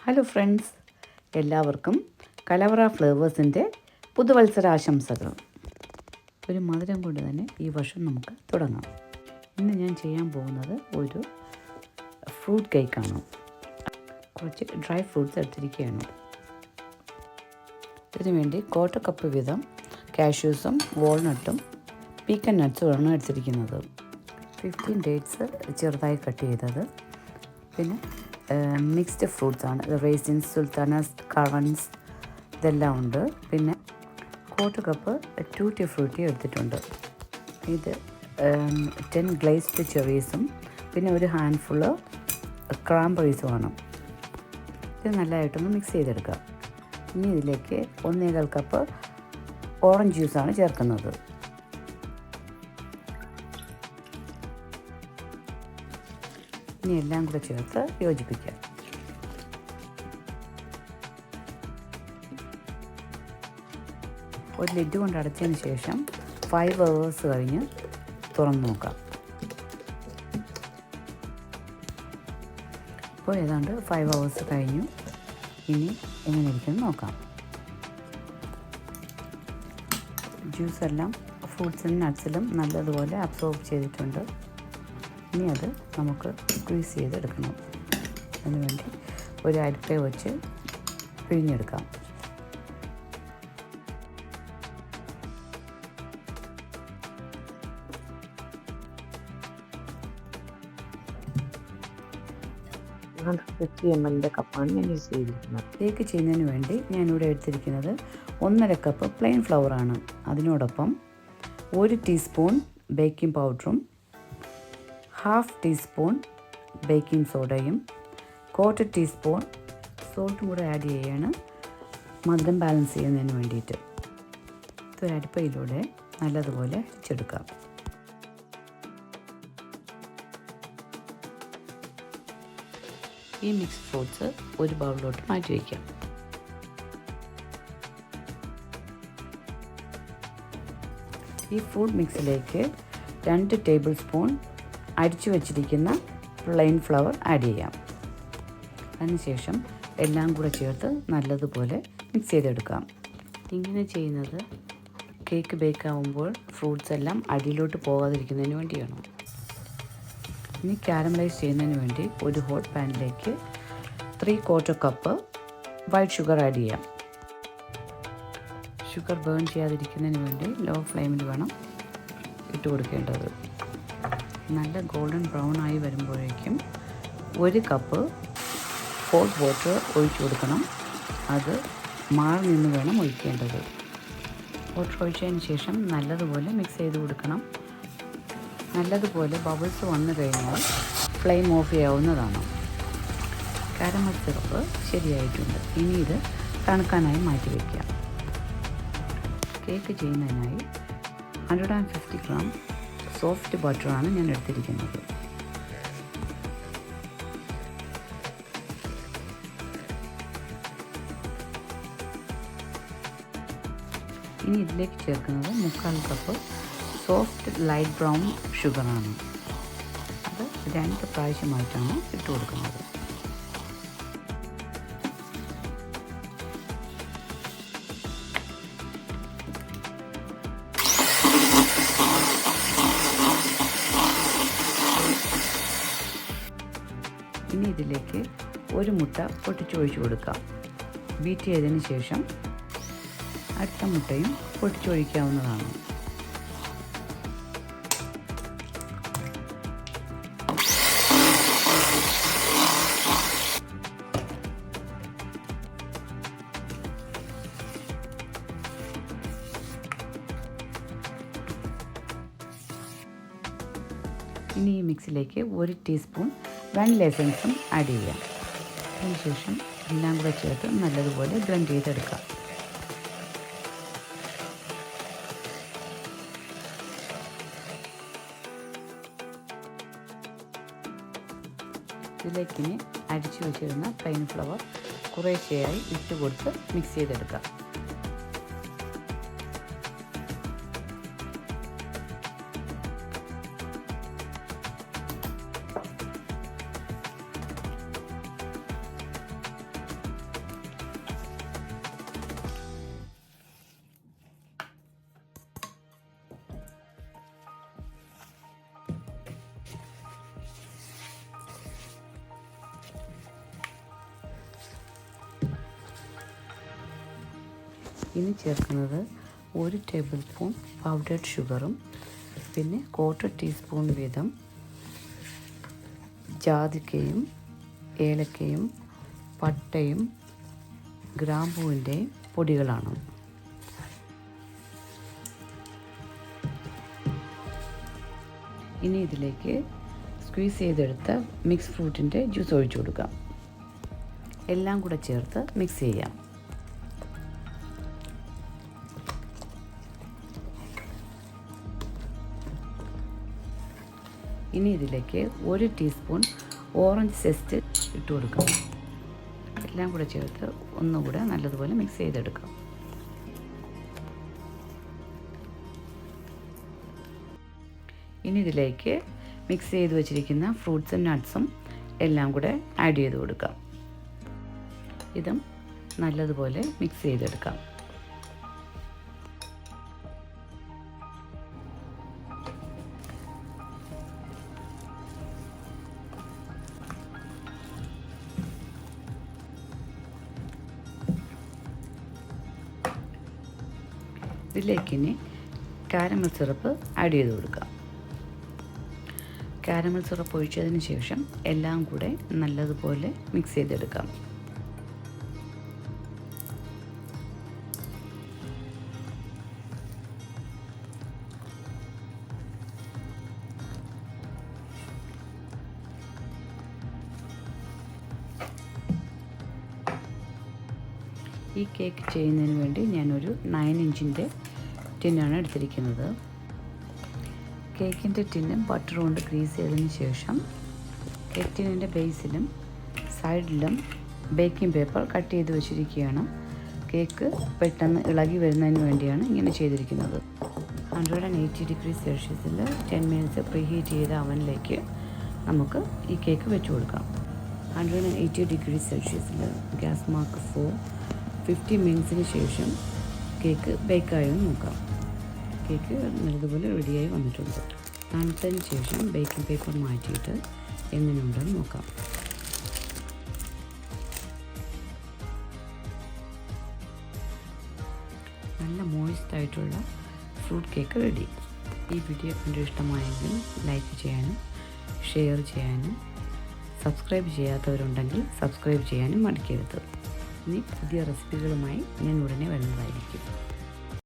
Hello friends, എല്ലാവർക്കും കലവറ ഫ്ലേവേഴ്സിൻ്റെ പുതുവത്സരാശംസകൾ. ഒരു മധുരം കൊണ്ട് തന്നെ ഈ വർഷം നമുക്ക് തുടങ്ങാം. ഇന്ന് ഞാൻ ചെയ്യാൻ പോകുന്നത് ഒരു ഫ്രൂട്ട് കേക്കാണ്. കുറച്ച് ഡ്രൈ ഫ്രൂട്ട്സ് എടുത്തിരിക്കുകയാണ്. ഇതിനു വേണ്ടി 1/4 കപ്പ് വീതം കാഷ്യൂസും വാൾനട്ടും പീക്കൻ നട്ട്സുമാണ് എടുത്തിരിക്കുന്നത്. 15 ഡേറ്റ്സ് ചെറുതായി കട്ട് ചെയ്തത്, പിന്നെ മിക്സ്ഡ് ഫ്രൂട്ട്സ് ആണ്. റേസിൻസ്, സുൽത്താനസ്, കറൻസ് ഇതെല്ലാം ഉണ്ട്. പിന്നെ 1/4 കപ്പ് ടൂട്ടി ഫ്രൂട്ടി എടുത്തിട്ടുണ്ട്. ഇത് 10 ഗ്ലേസ്ഡ് ചെറീസും പിന്നെ ഒരു ഹാൻഡ്ഫുള്ള് ക്രാംബെറീസുമാണ്. ഇത് നല്ലതായിട്ടൊന്ന് മിക്സ് ചെയ്തെടുക്കാം. ഇനി ഇതിലേക്ക് 1/4 കപ്പ് ഓറഞ്ച് ജ്യൂസാണ് ചേർക്കുന്നത്. ഇനി എല്ലാം കൂടെ ചേർത്ത് യോജിപ്പിക്കാം. ഒരു ലിഡ് കൊണ്ട് അടച്ചതിന് ശേഷം 5 hours കഴിഞ്ഞ് തുറന്ന് നോക്കാം. ഇപ്പോൾ ഏതാണ്ട് 5 hours കഴിഞ്ഞു. ഇനി എങ്ങനെ ഇരിക്കുമെന്ന് നോക്കാം. ജ്യൂസെല്ലാം ഫ്രൂട്ട്സിലും നട്ട്സിലും നല്ലതുപോലെ അബ്സോർബ് ചെയ്തിട്ടുണ്ട്. ഇനി അത് നമുക്ക് സ്ക്വീസ് ചെയ്തെടുക്കണം. അതിനുവേണ്ടി ഒരു അരിപ്പ വെച്ച് പിഴിഞ്ഞെടുക്കാം. കപ്പാണ് ഞാൻ യൂസ് ചെയ്തിരിക്കുന്നത്. കേക്ക് ചെയ്യുന്നതിന് വേണ്ടി ഞാനിവിടെ എടുത്തിരിക്കുന്നത് 1/2 കപ്പ് പ്ലെയിൻ ഫ്ലവറാണ്. അതിനോടൊപ്പം 1 ടീസ്പൂൺ ബേക്കിംഗ് പൗഡറും 1/2 ടീസ്പൂൺ ബേക്കിംഗ് സോഡയും 1/4 ടീസ്പൂൺ സോൾട്ടും കൂടെ ആഡ് ചെയ്യുകയാണ്, മധുരം ബാലൻസ് ചെയ്യുന്നതിന് വേണ്ടിയിട്ട്. ഇതൊരു അരിപ്പയിലൂടെ നല്ലതുപോലെ അരിച്ചെടുക്കാം. ഈ മിക്സ് ഫ്രൂട്ട്സ് ഒരു ബൗളിലോട്ട് മാറ്റി വയ്ക്കാം. ഈ ഫ്രൂട്ട് മിക്സിലേക്ക് 2 ടേബിൾ സ്പൂൺ അരിച്ചു വച്ചിരിക്കുന്ന പ്ലെയിൻ ഫ്ലവർ ആഡ് ചെയ്യാം. അതിനുശേഷം എല്ലാം കൂടെ ചേർത്ത് നല്ലതുപോലെ മിക്സ് ചെയ്തെടുക്കാം. ഇങ്ങനെ ചെയ്യുന്നത് കേക്ക് ബേക്കാവുമ്പോൾ ഫ്രൂട്ട്സ് എല്ലാം അടിയിലോട്ട് പോകാതിരിക്കുന്നതിന് വേണ്ടിയാണ്. ഇനി കാരമലൈസ് ചെയ്യുന്നതിന് വേണ്ടി ഒരു ഹോട്ട് പാനിലേക്ക് 3/4 കപ്പ് വൈറ്റ് ഷുഗർ ആഡ് ചെയ്യാം. ഷുഗർ ബേൺ ചെയ്യാതിരിക്കുന്നതിന് വേണ്ടി ലോ ഫ്ലെയിമിൽ വേണം ഇട്ട് കൊടുക്കേണ്ടത്. നല്ല ഗോൾഡൻ ബ്രൗൺ ആയി വരുമ്പോഴേക്കും 1 കപ്പ് ഹോട്ട് വാട്ടർ ഒഴിച്ചു കൊടുക്കണം. അത് മാറി നിന്ന് വേണം ഒഴിക്കേണ്ടത്. വാട്ടർ ഒഴിച്ചതിന് ശേഷം നല്ലതുപോലെ മിക്സ് ചെയ്ത് കൊടുക്കണം. നല്ലതുപോലെ ബബിൾസ് വന്നു കഴിഞ്ഞാൽ ഫ്ലെയിം ഓഫ് ചെയ്യാവുന്നതാണ്. കാരമൽ സിറപ്പ് ശരിയായിട്ടുണ്ട്. ഇനി ഇത് തണുക്കാനായി മാറ്റി വയ്ക്കാം. കേക്ക് ചെയ്യുന്നതിനായി 150 ഗ്രാം സോഫ്റ്റ് ബട്ടറാണ് ഞാൻ എടുത്തിരിക്കുന്നത്. ഇനി ഇതിലേക്ക് ചേർക്കുന്നത് 1/4 കപ്പ് സോഫ്റ്റ് ലൈറ്റ് ബ്രൗൺ ഷുഗറാണ്. അത് 2 പ്രാവശ്യമായിട്ടാണ് ഇട്ട് കൊടുക്കുന്നത്. ഇനി ഇതിലേക്ക് 1 മുട്ട പൊട്ടിച്ചൊഴിച്ച് കൊടുക്കാം. ബീറ്റ് ചെയ്തതിന് ശേഷം അടുത്ത മുട്ടയും പൊട്ടിച്ചൊഴിക്കാവുന്നതാണ്. ഇനി ഈ മിക്സിലേക്ക് 1 ടീസ്പൂൺ വാനില എസൻസും ആഡ് ചെയ്യാം. അതിനുശേഷം എല്ലാം കൂടെ ചേർത്ത് നല്ലതുപോലെ ബ്ലെൻഡ് ചെയ്തെടുക്കാം. ഇതിലേക്കിനി അരിച്ചു വെച്ചിരുന്ന പ്ലെയിൻ ഫ്ലവർ കുറേശ്ശെയായി ഇട്ട് കൊടുത്ത് മിക്സ് ചെയ്തെടുക്കാം. ഇനി ചേർക്കുന്നത് 1 ടേബിൾ സ്പൂൺ പൗഡേർഡ് ഷുഗറും പിന്നെ 1/4 ടീസ്പൂൺ വീതം ജാതിക്കയും ഏലക്കയും പട്ടയും ഗ്രാമ്പൂവിൻ്റെ പൊടികളാണ്. ഇനി ഇതിലേക്ക് സ്ക്വീസ് ചെയ്തെടുത്ത മിക്സ് ഫ്രൂട്ടിൻ്റെ ജ്യൂസ് ഒഴിച്ചു കൊടുക്കാം. എല്ലാം കൂടെ ചേർത്ത് മിക്സ് ചെയ്യാം. ഇനി ഇതിലേക്ക് 1 ടീസ്പൂൺ ഓറഞ്ച് സെസ്റ്റ് ഇട്ട് കൊടുക്കാം. എല്ലാം കൂടെ ചേർത്ത് ഒന്നുകൂടെ നല്ലതുപോലെ മിക്സ് ചെയ്തെടുക്കാം. ഇനി ഇതിലേക്ക് മിക്സ് ചെയ്ത് വെച്ചിരിക്കുന്ന ഫ്രൂട്ട്സും നട്ട്സും എല്ലാം കൂടെ ആഡ് ചെയ്ത് കൊടുക്കാം. ഇതും നല്ലതുപോലെ മിക്സ് ചെയ്തെടുക്കാം. ഇതിലേക്ക് ഇനി കാരമൽ സിറപ്പ് ആഡ് ചെയ്ത് കൊടുക്കാം. കാരമൽ സിറപ്പ് ഒഴിച്ചതിന് ശേഷം എല്ലാം കൂടെ നല്ലതുപോലെ മിക്സ് ചെയ്തെടുക്കാം. ഈ കേക്ക് ചെയ്യുന്നതിന് വേണ്ടി ഞാനൊരു 9 ഇഞ്ചിൻ്റെ ടിന്നാണ് എടുത്തിരിക്കുന്നത്. കേക്കിൻ്റെ ടിന്ന് ബട്ടർ കൊണ്ട് ഗ്രീസ് ചെയ്തതിന് ശേഷം കേക്ക് ടിന്നിൻ്റെ ബേസിലും സൈഡിലും ബേക്കിംഗ് പേപ്പർ കട്ട് ചെയ്ത് വെച്ചിരിക്കുകയാണ്. കേക്ക് പെട്ടെന്ന് ഇളകി വരുന്നതിന് വേണ്ടിയാണ് ഇങ്ങനെ ചെയ്തിരിക്കുന്നത്. 180 ഡിഗ്രി സെൽഷ്യസിൽ 10 മിനിറ്റ്സ് പ്രീ ഹീറ്റ് ചെയ്ത അവനിലേക്ക് നമുക്ക് ഈ കേക്ക് വെച്ച് കൊടുക്കാം. 180 ഡിഗ്രി സെൽഷ്യസിൽ ഗ്യാസ് മാർക്ക് 50 മിനിറ്റ്സിന് ശേഷം കേക്ക് ബേക്കായോ നോക്കാം. കേക്ക് നല്ലതുപോലെ റെഡിയായി വന്നിട്ടുണ്ട്. തണുത്തതിന് ശേഷം ബേക്കിംഗ് പേപ്പർ മാറ്റിയിട്ട് എങ്ങനെയുണ്ടെന്ന് നോക്കാം. നല്ല മോയിസ്റ്റ് ആയിട്ടുള്ള ഫ്രൂട്ട് കേക്ക് റെഡി. ഈ വീഡിയോ കണ്ട് ഇഷ്ടമായെങ്കിൽ ലൈക്ക് ചെയ്യാനും ഷെയർ ചെയ്യാനും സബ്സ്ക്രൈബ് ചെയ്യാത്തവരുണ്ടെങ്കിൽ സബ്സ്ക്രൈബ് ചെയ്യാനും മടിക്കരുത്. ഇനി പുതിയ റെസിപ്പികളുമായി ഞാൻ ഉടനെ വരുന്നു.